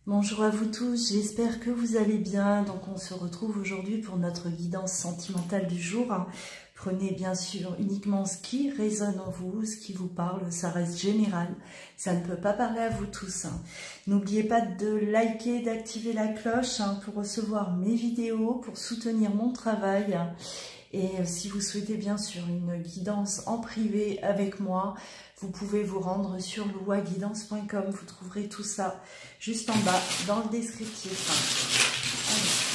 Bonjour à vous tous, j'espère que vous allez bien. Donc on se retrouve aujourd'hui pour notre guidance sentimentale du jour. Prenez bien sûr uniquement ce qui résonne en vous, ce qui vous parle, ça reste général. Ça ne peut pas parler à vous tous. N'oubliez pas de liker, d'activer la cloche pour recevoir mes vidéos, pour soutenir mon travail. Et si vous souhaitez bien sûr une guidance en privé avec moi, vous pouvez vous rendre sur louaguidance.com. Vous trouverez tout ça juste en bas dans le descriptif. Allez.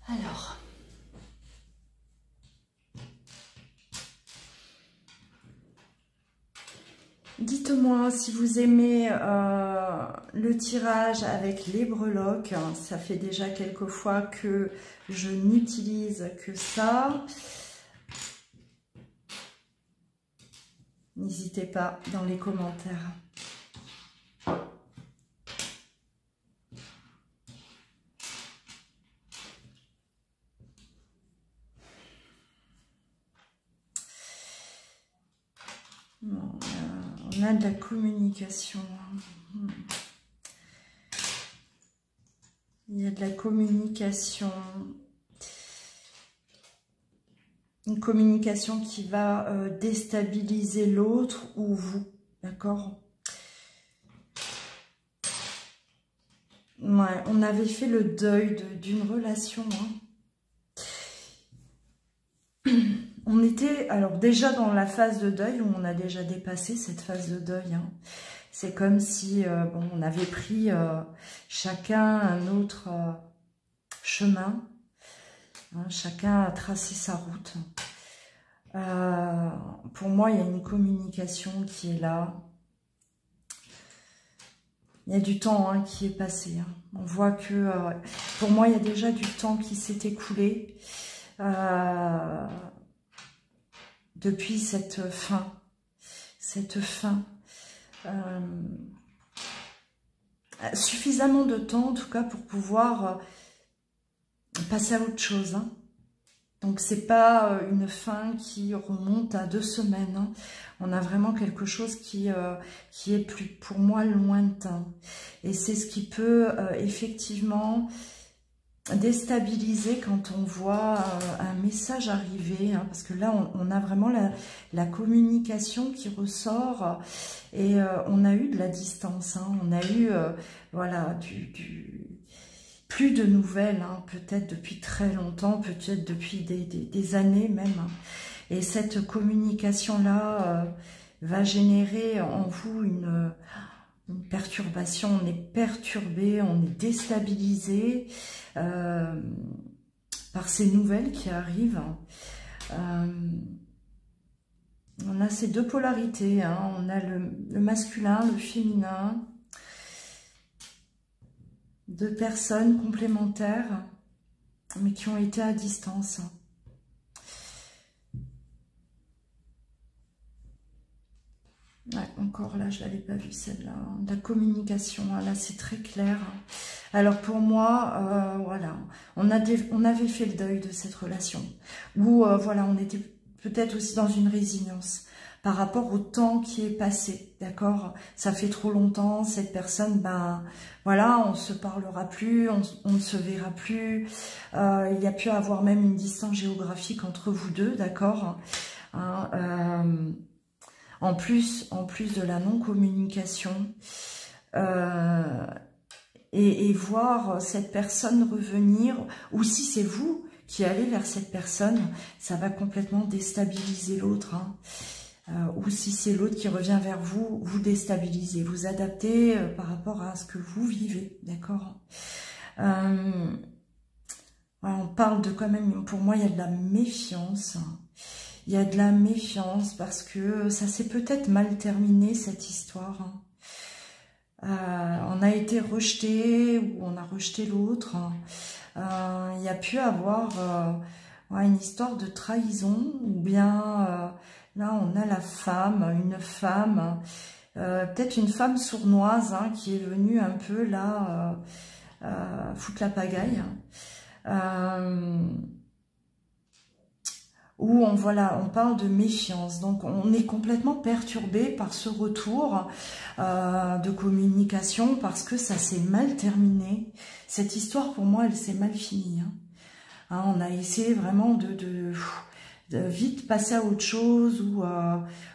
Alors, dites-moi si vous aimez le tirage avec les breloques. Ça fait déjà quelques fois que je n'utilise que ça. N'hésitez pas dans les commentaires. On a de la communication. Il y a de la communication. Une communication qui va déstabiliser l'autre ou vous. D'accord? Ouais, on avait fait le deuil d'une relation. On était, alors déjà dans la phase de deuil, où on a déjà dépassé cette phase de deuil. C'est comme si bon, on avait pris chacun un autre chemin. Chacun a tracé sa route. Pour moi, il y a une communication qui est là. Il y a du temps qui est passé. On voit que, pour moi, il y a déjà du temps qui s'est écoulé. Depuis cette fin, suffisamment de temps en tout cas pour pouvoir passer à autre chose. Donc c'est pas une fin qui remonte à 2 semaines. On a vraiment quelque chose qui est plus pour moi lointain. Et c'est ce qui peut effectivement déstabiliser quand on voit un message arriver, parce que là on a vraiment la communication qui ressort et on a eu de la distance, on a eu voilà plus de nouvelles, peut-être depuis très longtemps, peut-être depuis des années même, et cette communication là va générer en vous une perturbation. On est perturbé, on est déstabilisé par ces nouvelles qui arrivent. On a ces deux polarités, on a le masculin, le féminin, deux personnes complémentaires, mais qui ont été à distance. Ouais, encore là, je ne l'avais pas vue celle-là. La communication, là, c'est très clair. Alors pour moi, voilà, on avait fait le deuil de cette relation. Où, voilà, on était peut-être aussi dans une résilience par rapport au temps qui est passé, d'accord? Ça fait trop longtemps, cette personne, ben, voilà, on ne se parlera plus, on ne se verra plus. Il y a pu avoir même une distance géographique entre vous deux, d'accord? En plus de la non-communication, et voir cette personne revenir, ou si c'est vous qui allez vers cette personne, ça va complètement déstabiliser l'autre. Ou si c'est l'autre qui revient vers vous, vous déstabilisez, vous adaptez par rapport à ce que vous vivez, d'accord? Voilà, on parle de quand même, pour moi, il y a de la méfiance. Il y a de la méfiance parce que ça s'est peut-être mal terminé, cette histoire. on a été rejeté ou on a rejeté l'autre. Il y a pu avoir ouais, une histoire de trahison ou bien là on a la femme, une femme, peut-être une femme sournoise hein, qui est venue un peu là foutre la pagaille. Où voilà, on parle de méfiance. Donc on est complètement perturbé par ce retour de communication parce que ça s'est mal terminé. Cette histoire pour moi elle s'est mal finie. Hein, on a essayé vraiment de vite passer à autre chose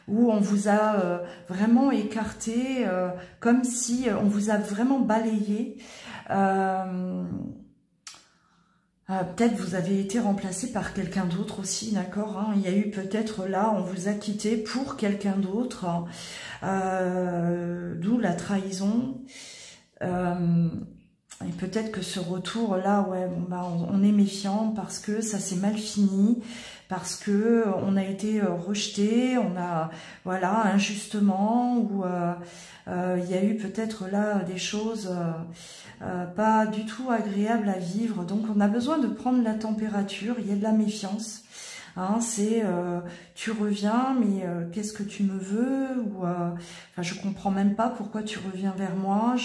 où on vous a vraiment écarté comme si on vous a vraiment balayé. Peut-être vous avez été remplacé par quelqu'un d'autre aussi, d'accord hein. Il y a eu peut-être là, on vous a quitté pour quelqu'un d'autre, d'où la trahison. Et peut-être que ce retour-là, ouais, bon, bah, on est méfiant parce que ça s'est mal fini, parce que on a été rejeté, on a, voilà, injustement, ou il y a eu peut-être là des choses pas du tout agréables à vivre. Donc on a besoin de prendre la température, il y a de la méfiance. Hein, c'est tu reviens mais qu'est-ce que tu me veux ou enfin, je comprends même pas pourquoi tu reviens vers moi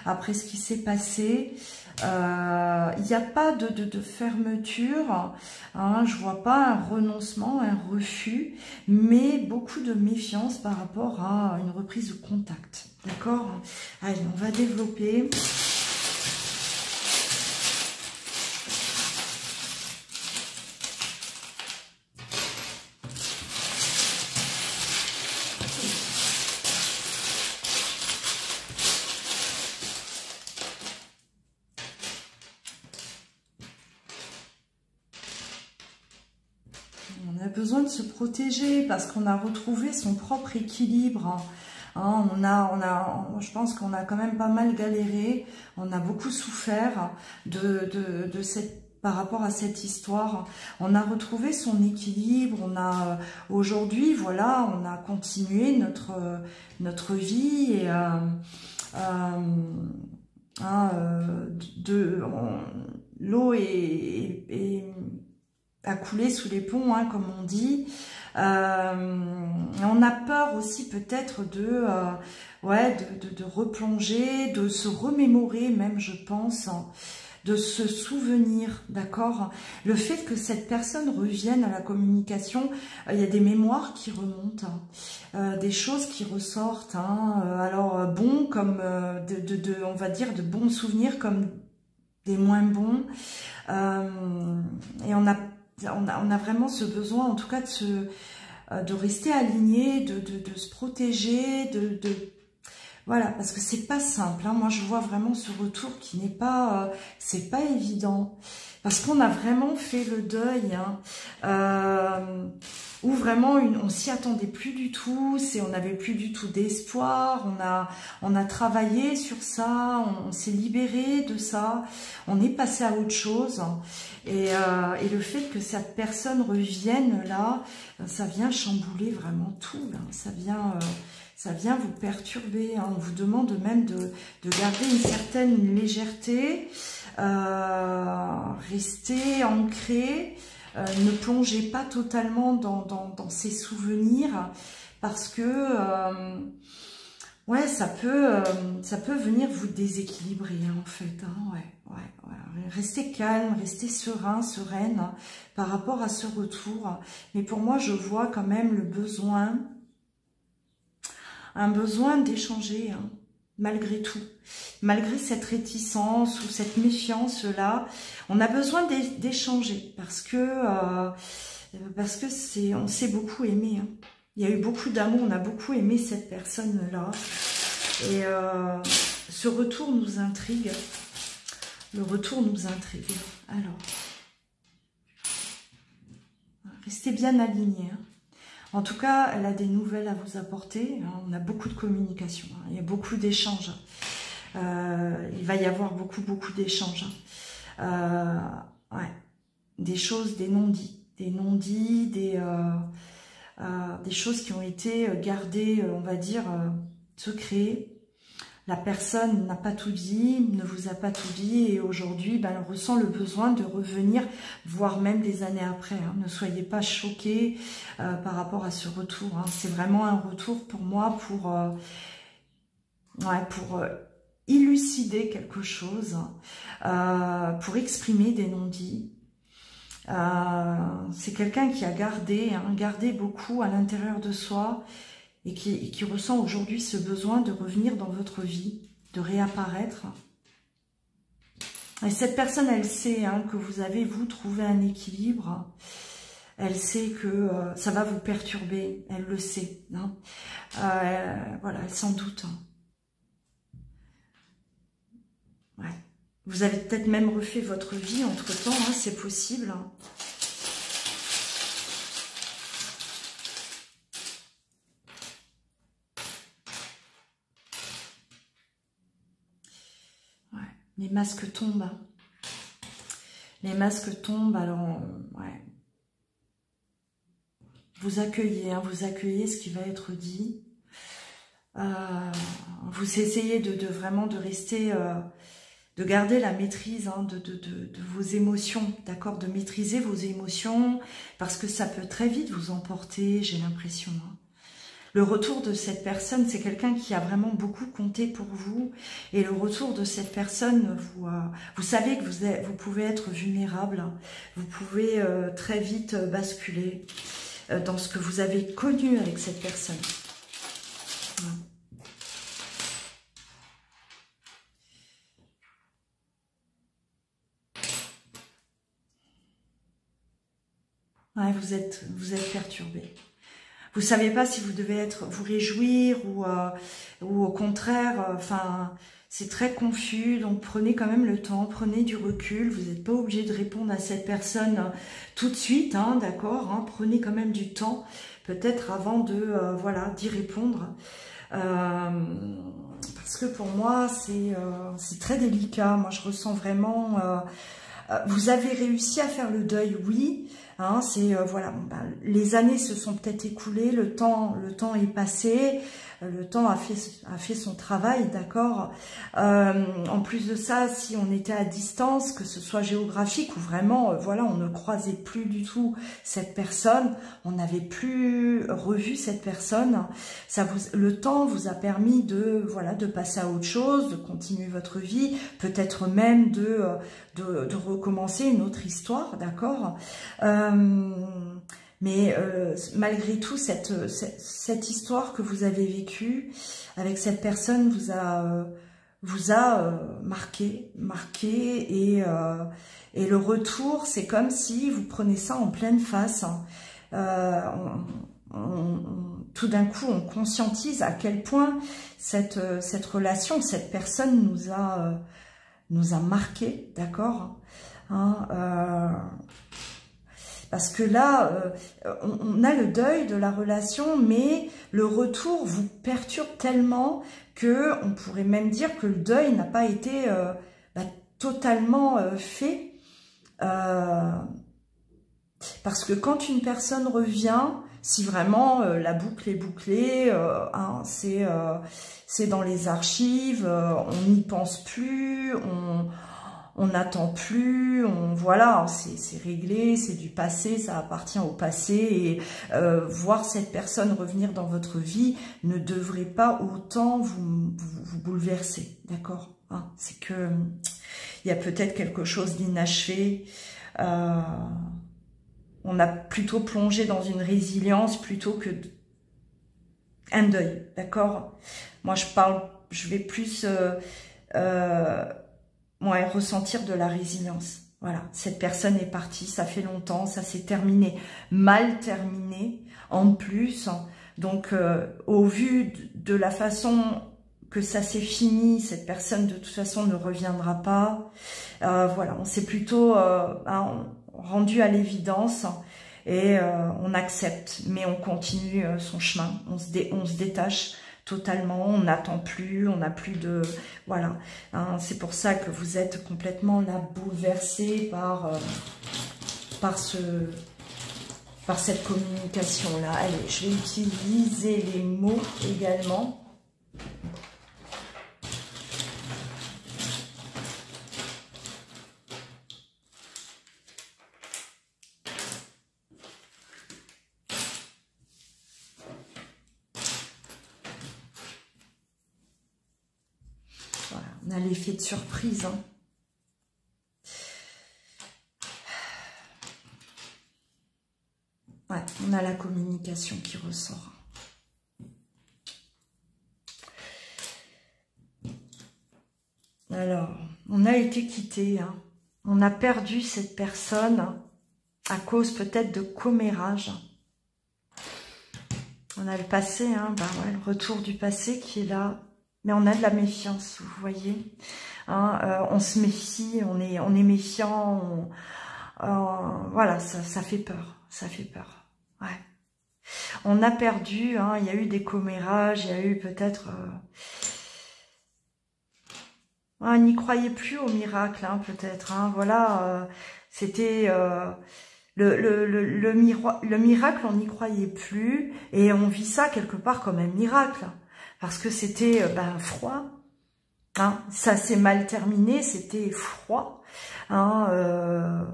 après ce qui s'est passé. Il n'y a pas de fermeture, hein, je vois pas un renoncement, un refus, mais beaucoup de méfiance par rapport à une reprise de contact, d'accord? Allez, on va développer. On a besoin de se protéger parce qu'on a retrouvé son propre équilibre. Hein, je pense qu'on a quand même pas mal galéré. On a beaucoup souffert par rapport à cette histoire. On a retrouvé son équilibre. On a aujourd'hui, voilà, on a continué notre vie et l'eau à couler sous les ponts, hein, comme on dit. On a peur aussi peut-être de replonger, de se remémorer même, je pense, de se souvenir, d'accord? Le fait que cette personne revienne à la communication, il y a des mémoires qui remontent, des choses qui ressortent, hein, alors bons comme on va dire de bons souvenirs comme des moins bons, et on a vraiment ce besoin, en tout cas, de rester aligné, de se protéger, voilà, parce que c'est pas simple. Hein. Moi, je vois vraiment ce retour qui n'est pas, c'est pas évident, parce qu'on a vraiment fait le deuil, hein, où vraiment on s'y attendait plus du tout, on n'avait plus du tout d'espoir. On a travaillé sur ça, on s'est libéré de ça, on est passé à autre chose. Et le fait que cette personne revienne là, ça vient chambouler vraiment tout. Là. Ça vient vous perturber. Hein. On vous demande même de garder une certaine légèreté, rester ancré, ne plongez pas totalement dans ces souvenirs parce que ouais, ça peut venir vous déséquilibrer hein, en fait. Hein, ouais. Restez calme, restez serein, sereine hein, par rapport à ce retour. Mais pour moi, je vois quand même un besoin d'échanger, hein, malgré tout. Malgré cette réticence ou cette méfiance-là, on a besoin d'échanger parce que on s'est beaucoup aimé. Hein. Il y a eu beaucoup d'amour, on a beaucoup aimé cette personne-là. Et ce retour nous intrigue. Le retour nous intrigue. Alors, restez bien alignés. Hein. En tout cas, elle a des nouvelles à vous apporter. Hein. On a beaucoup de communication. Hein. Il y a beaucoup d'échanges. Il va y avoir beaucoup d'échanges. Ouais. Des choses, des non-dits. Des non-dits, des choses qui ont été gardées, on va dire, secrets. La personne n'a pas tout dit, ne vous a pas tout dit et aujourd'hui, ben, elle ressent le besoin de revenir, voire même des années après. Hein. Ne soyez pas choqués par rapport à ce retour. Hein. C'est vraiment un retour pour moi pour élucider quelque chose, pour exprimer des non-dits. C'est quelqu'un qui a gardé beaucoup à l'intérieur de soi et qui ressent aujourd'hui ce besoin de revenir dans votre vie, de réapparaître. Et cette personne, elle sait que vous avez, vous, trouvé un équilibre. Elle sait que ça va vous perturber, elle le sait. Hein. Voilà, elle s'en doute. Ouais. Vous avez peut-être même refait votre vie entre-temps, hein, c'est possible. Ouais. Les masques tombent. Les masques tombent, alors, ouais. Vous accueillez ce qui va être dit. Vous essayez vraiment de rester... de garder la maîtrise de vos émotions, d'accord, de maîtriser vos émotions, parce que ça peut très vite vous emporter, j'ai l'impression. Hein. Le retour de cette personne, c'est quelqu'un qui a vraiment beaucoup compté pour vous, et le retour de cette personne, vous savez que vous pouvez être vulnérable, vous pouvez très vite basculer dans ce que vous avez connu avec cette personne. Ouais. Ouais, vous êtes perturbé. Vous savez pas si vous devez vous réjouir ou au contraire, enfin, c'est très confus. Donc prenez quand même le temps, prenez du recul. Vous n'êtes pas obligé de répondre à cette personne tout de suite, hein, d'accord, hein, prenez quand même du temps, peut-être avant de voilà, d'y répondre. Parce que pour moi, c'est très délicat. Moi, je ressens vraiment... vous avez réussi à faire le deuil, oui. Hein, voilà, les années se sont peut-être écoulées, le temps est passé, le temps a fait son travail, d'accord. En plus de ça, si on était à distance, que ce soit géographique ou vraiment, voilà, on ne croisait plus du tout cette personne, on n'avait plus revu cette personne, le temps vous a permis de passer à autre chose, de continuer votre vie, peut-être même de recommencer une autre histoire, d'accord. Mais malgré tout, cette histoire que vous avez vécue avec cette personne vous a marqué et le retour, c'est comme si vous prenez ça en pleine face. Tout d'un coup, on conscientise à quel point cette relation, cette personne nous a marqué, d'accord, hein, parce que là, on a le deuil de la relation, mais le retour vous perturbe tellement que on pourrait même dire que le deuil n'a pas été totalement fait. Parce que quand une personne revient, si vraiment la boucle est bouclée, hein, c'est dans les archives, on n'y pense plus, on n'attend plus, voilà, c'est réglé, c'est du passé, ça appartient au passé, et voir cette personne revenir dans votre vie ne devrait pas autant vous bouleverser, d'accord, hein, c'est que il y a peut-être quelque chose d'inachevé, on a plutôt plongé dans une résilience plutôt que un deuil, d'accord. Moi je vais plus ressentir de la résilience. Voilà, cette personne est partie, ça fait longtemps, ça s'est terminé, mal terminé en plus. Donc, au vu de la façon que ça s'est fini, cette personne de toute façon ne reviendra pas. Voilà, on s'est plutôt rendu à l'évidence et on accepte, mais on continue son chemin, on se détache totalement, on n'attend plus, on n'a plus de... Voilà, hein, c'est pour ça que vous êtes complètement là bouleversé par cette communication-là. Allez, je vais utiliser les mots également. On a l'effet de surprise. Hein. Ouais, on a la communication qui ressort. Alors, on a été quitté. Hein. On a perdu cette personne à cause peut-être de commérage. On a le passé, hein, ben ouais, le retour du passé qui est là. Mais on a de la méfiance, vous voyez. Hein, on se méfie, on est méfiant. Voilà, ça fait peur. Ça fait peur. Ouais. On a perdu, hein, il y a eu des commérages, il y a eu peut-être... on n'y croyait plus au miracle, hein, peut-être. Hein, voilà, c'était... le miracle, on n'y croyait plus. Et on vit ça quelque part comme un miracle. Parce que c'était froid. Hein, ça s'est mal terminé, c'était froid. Hein,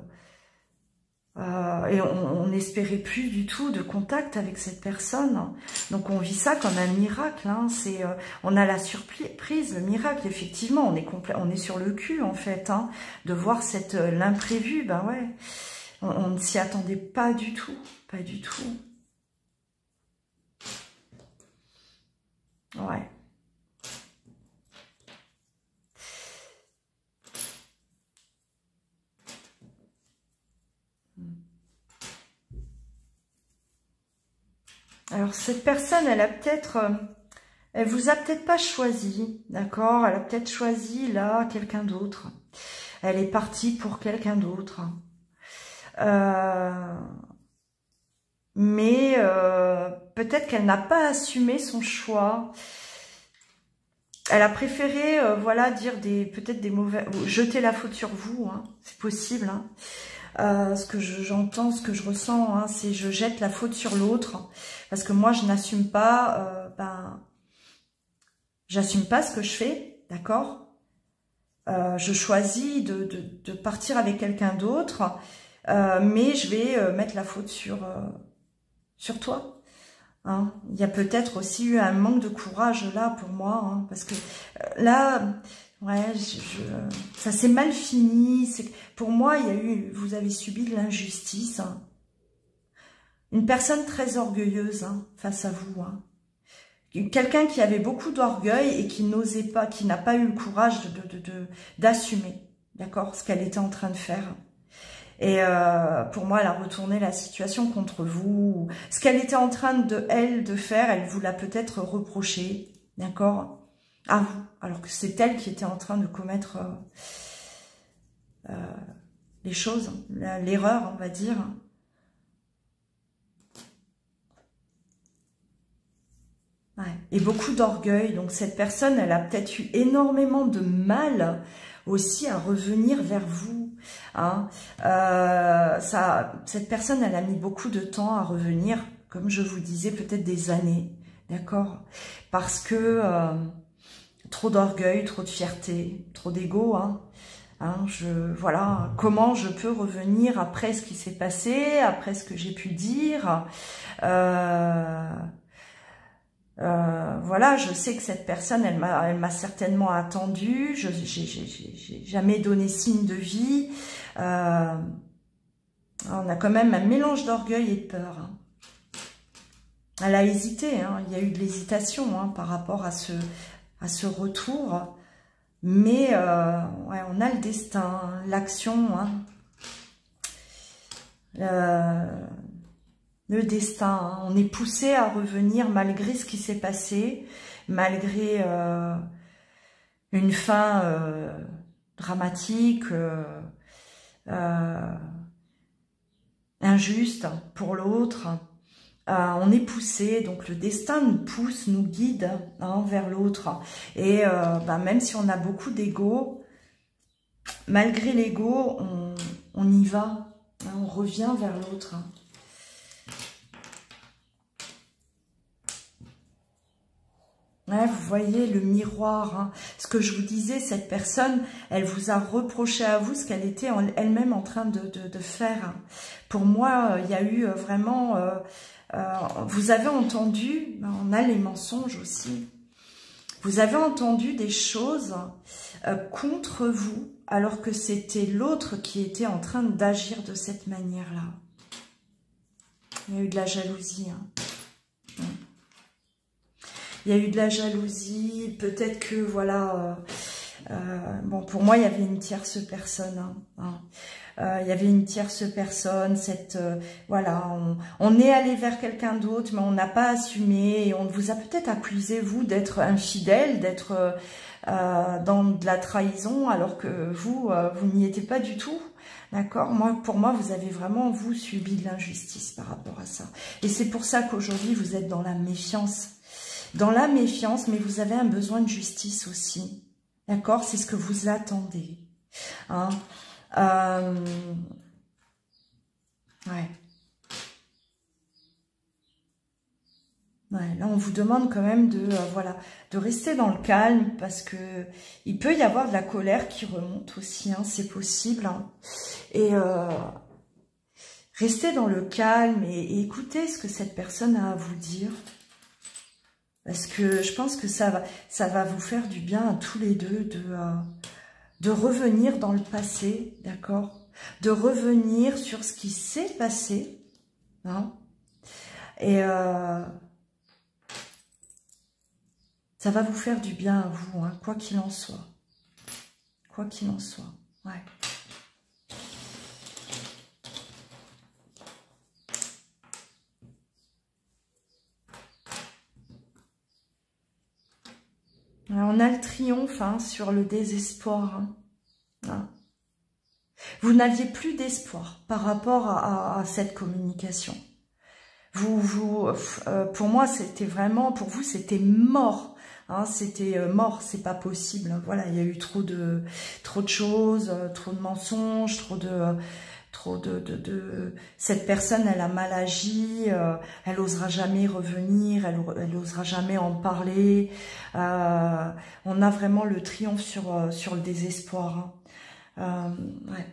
et on n'espérait plus du tout de contact avec cette personne. Donc on vit ça comme un miracle. Hein. On a la surprise, le miracle. Effectivement, on est sur le cul en fait, hein, de voir l'imprévu. Ben ouais, on ne s'y attendait pas du tout, pas du tout. Ouais. Alors cette personne, elle vous a peut-être pas choisi, d'accord? Elle a peut-être choisi là quelqu'un d'autre. Elle est partie pour quelqu'un d'autre. Mais peut-être qu'elle n'a pas assumé son choix. Elle a préféré, voilà, dire peut-être des mauvais, jeter la faute sur vous, hein, c'est possible. Hein. Ce que j'entends, ce que je ressens, hein, c'est je jette la faute sur l'autre parce que moi je n'assume pas, j'assume pas ce que je fais, d'accord. Je choisis de partir avec quelqu'un d'autre, mais je vais mettre la faute sur toi. Hein. Il y a peut-être aussi eu un manque de courage là pour moi, hein, parce que là, ouais, ça s'est mal fini. Pour moi, vous avez subi de l'injustice. Hein. Une personne très orgueilleuse, hein, face à vous. Hein. Quelqu'un qui avait beaucoup d'orgueil et qui n'osait pas, qui n'a pas eu le courage d'assumer, d'accord, ce qu'elle était en train de faire. Et pour moi, elle a retourné la situation contre vous. Ce qu'elle était en train de faire, elle vous l'a peut-être reproché, d'accord, à vous. Alors que c'est elle qui était en train de commettre les choses, l'erreur, on va dire. Ouais. Et beaucoup d'orgueil. Donc cette personne, elle a peut-être eu énormément de mal aussi à revenir vers vous. Hein. Cette personne, elle a mis beaucoup de temps à revenir, comme je vous disais, peut-être des années, d'accord, parce que trop d'orgueil, trop de fierté, trop d'ego. Hein. Voilà, comment je peux revenir après ce qui s'est passé, après ce que j'ai pu dire. Voilà, je sais que cette personne, elle m'a certainement attendue. J'ai jamais donné signe de vie. On a quand même un mélange d'orgueil et de peur. Hein. Elle a hésité. Hein. Il y a eu de l'hésitation, hein, par rapport à ce retour. Mais ouais, on a le destin, hein, l'action. Hein. Le destin, hein. On est poussé à revenir malgré ce qui s'est passé, malgré une fin dramatique, injuste pour l'autre. On est poussé, donc le destin nous pousse, nous guide, hein, vers l'autre. Et même si on a beaucoup d'ego, malgré l'ego, on y va, hein, on revient vers l'autre. Hein. Ouais, vous voyez le miroir, hein. Ce que je vous disais, cette personne, elle vous a reproché à vous ce qu'elle était elle-même en train de faire. Hein. Pour moi, il y a eu vraiment... vous avez entendu, on a les mensonges aussi. Vous avez entendu des choses contre vous, alors que c'était l'autre qui était en train d'agir de cette manière-là. Il y a eu de la jalousie. Hein. Il y a eu de la jalousie. Peut-être que, voilà... bon, pour moi, il y avait une tierce personne. Il y avait une tierce personne. Voilà, on est allé vers quelqu'un d'autre, mais on n'a pas assumé. Et on vous a peut-être accusé, vous, d'être infidèle, d'être dans de la trahison, alors que vous n'y étiez pas du tout. D'accord? Pour moi, vous avez vraiment, vous, subi de l'injustice par rapport à ça. Et c'est pour ça qu'aujourd'hui, vous êtes dans la méfiance. Dans la méfiance, mais vous avez un besoin de justice aussi. D'accord? C'est ce que vous attendez. Hein? Ouais. Ouais, là, on vous demande quand même voilà, de rester dans le calme, parce que il peut y avoir de la colère qui remonte aussi, hein, c'est possible. Hein. Et restez dans le calme et écoutez ce que cette personne a à vous dire. Parce que je pense que ça va vous faire du bien à tous les deux de revenir dans le passé, d'accord? De revenir sur ce qui s'est passé. Hein, et ça va vous faire du bien à vous, hein, quoi qu'il en soit. Quoi qu'il en soit, ouais. Alors, on a le triomphe hein, sur le désespoir. Hein. Hein. Vous n'aviez plus d'espoir par rapport à cette communication. Pour moi, c'était vraiment, pour vous, c'était mort. Hein, c'était mort, c'est pas possible. Voilà, il y a eu trop de choses, trop de mensonges, cette personne, elle a mal agi, elle osera jamais revenir, elle osera jamais en parler. On a vraiment le triomphe sur le désespoir. Hein. Ouais.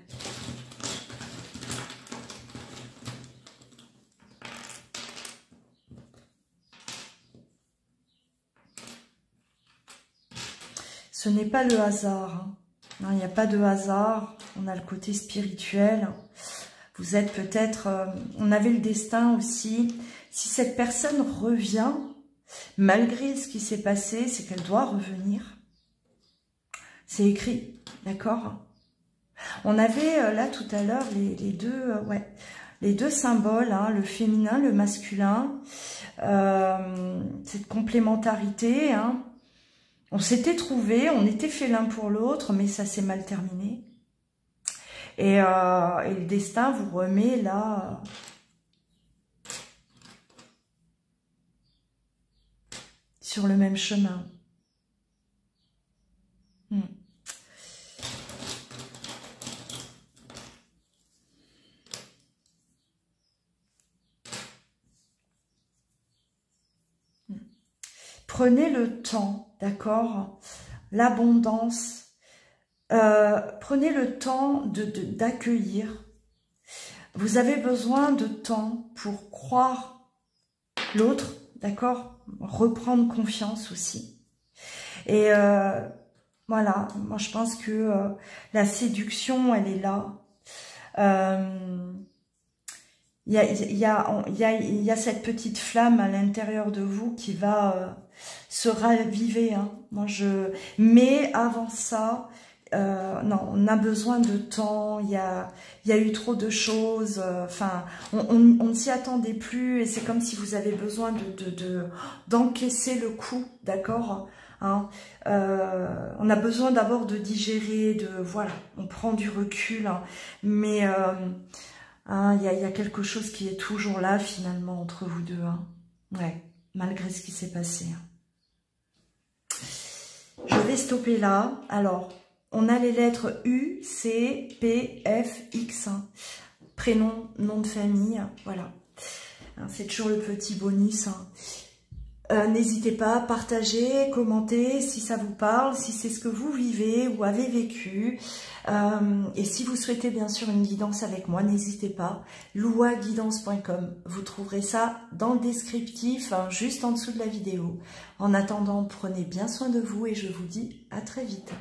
Ce n'est pas le hasard. Hein. Il n'y a pas de hasard. On a le côté spirituel. Vous êtes peut-être... on avait le destin aussi. Si cette personne revient, malgré ce qui s'est passé, c'est qu'elle doit revenir. C'est écrit, d'accord? On avait là tout à l'heure les deux symboles, hein, le féminin, le masculin. Cette complémentarité, hein. On s'était trouvés, on était faits l'un pour l'autre, mais ça s'est mal terminé. Et le destin vous remet là... sur le même chemin. Prenez le temps, d'accord? L'abondance. Prenez le temps d'accueillir. Vous avez besoin de temps pour croire l'autre, d'accord? Reprendre confiance aussi. Et voilà, moi je pense que la séduction, elle est là. Il y a cette petite flamme à l'intérieur de vous qui va se raviver. Hein. Mais avant ça, non, on a besoin de temps. Il y a eu trop de choses. Enfin, on ne s'y attendait plus et c'est comme si vous avez besoin d'encaisser le coup, d'accord? Hein. On a besoin d'abord de digérer, voilà, on prend du recul, hein. Mais hein, y a quelque chose qui est toujours là finalement entre vous deux, hein. Ouais, malgré ce qui s'est passé. Je vais stopper là. Alors, on a les lettres U, C, P, F, X, hein. Prénom, nom de famille, voilà. Hein, c'est toujours le petit bonus. Hein. N'hésitez pas à partager, commenter si ça vous parle, si c'est ce que vous vivez ou avez vécu. Et si vous souhaitez bien sûr une guidance avec moi, n'hésitez pas. louaguidance.com, vous trouverez ça dans le descriptif, hein, juste en dessous de la vidéo. En attendant, prenez bien soin de vous et je vous dis à très vite.